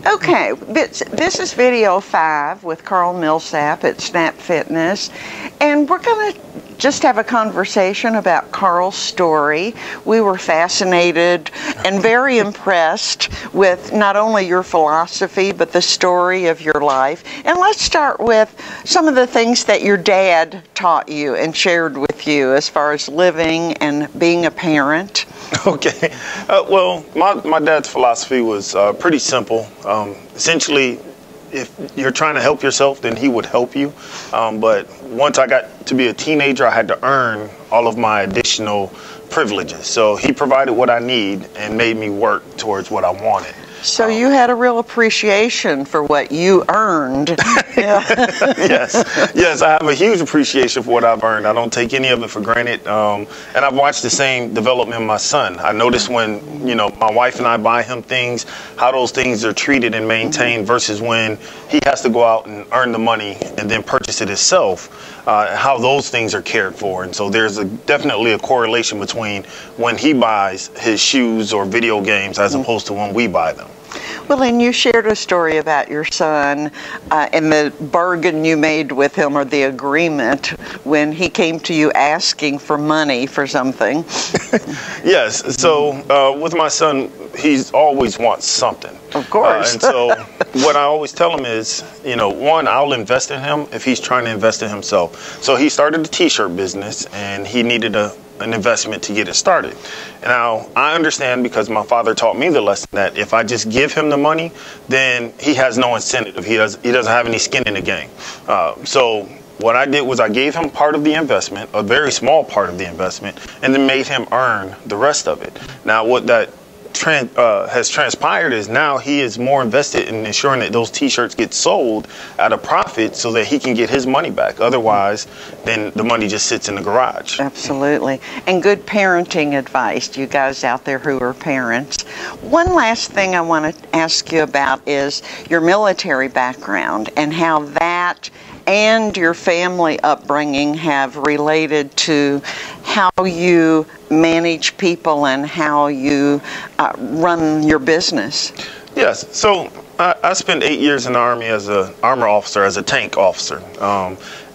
Okay, this is video 5 with Carl Millsap at Snap Fitness, and we're going to just have a conversation about Carl's story. We were fascinated and very impressed with not only your philosophy, but the story of your life. And let's start with some of the things that your dad taught you and shared with you as far as living and being a parent. Okay. Well, my dad's philosophy was pretty simple. Essentially, if you're trying to help yourself, then he would help you. But once I got to be a teenager, I had to earn all of my additional privileges. So he provided what I need and made me work towards what I wanted. So you had a real appreciation for what you earned. Yes, I have a huge appreciation for what I've earned. I don't take any of it for granted. And I've watched the same development in my son. I noticed when, my wife and I buy him things, how those things are treated and maintained versus when he has to go out and earn the money and then purchase it himself, how those things are cared for. And so there's definitely a correlation between when he buys his shoes or video games as opposed to when we buy them. Well, and you shared a story about your son and the bargain you made with him, or the agreement, when he came to you asking for money for something. Yes. So with my son, he's always wants something. Of course. And so what I always tell him is, one, I'll invest in him if he's trying to invest in himself. So he started a t-shirt business, and he needed an investment to get it started. Now, I understand, because my father taught me the lesson, that if I just give him the money, then he has no incentive. He doesn't have any skin in the game. So what I did was I gave him part of the investment, a very small part of the investment, and then made him earn the rest of it. Now, what that has transpired is now he is more invested in ensuring that those t-shirts get sold at a profit so that he can get his money back. Otherwise, then the money just sits in the garage. Absolutely. And good parenting advice to you guys out there who are parents. One last thing I want to ask you about is your military background and how that and your family upbringing have related to how you manage people and how you run your business. Yes. So I spent 8 years in the Army as an armor officer, as a tank officer.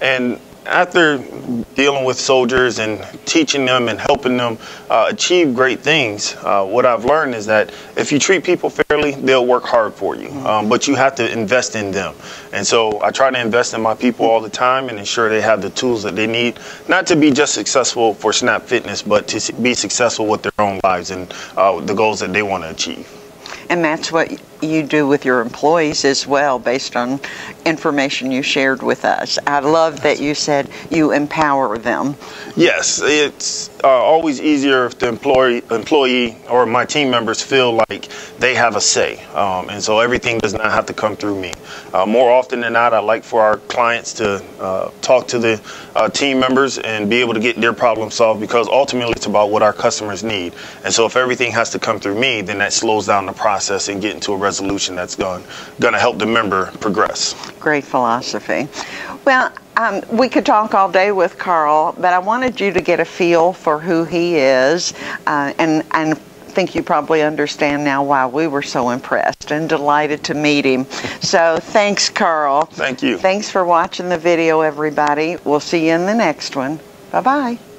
And after dealing with soldiers and teaching them and helping them achieve great things, what I've learned is that if you treat people fairly, they'll work hard for you. But you have to invest in them. And so I try to invest in my people all the time and ensure they have the tools that they need, not to be just successful for Snap Fitness, but to be successful with their own lives and the goals that they want to achieve. And that's what you do with your employees as well, based on information you shared with us. I love that you said you empower them. Yes, it's always easier if the employee or my team members feel like they have a say. And so everything does not have to come through me. More often than not, I like for our clients to talk to the team members and be able to get their problem solved, because ultimately it's about what our customers need. And so if everything has to come through me, then that slows down the process and get into a resolution that's going to help the member progress. Great philosophy. Well, we could talk all day with Carl, but I wanted you to get a feel for who he is, and I think you probably understand now why we were so impressed and delighted to meet him. So thanks, Carl. Thank you. Thanks for watching the video, everybody. We'll see you in the next one. Bye-bye.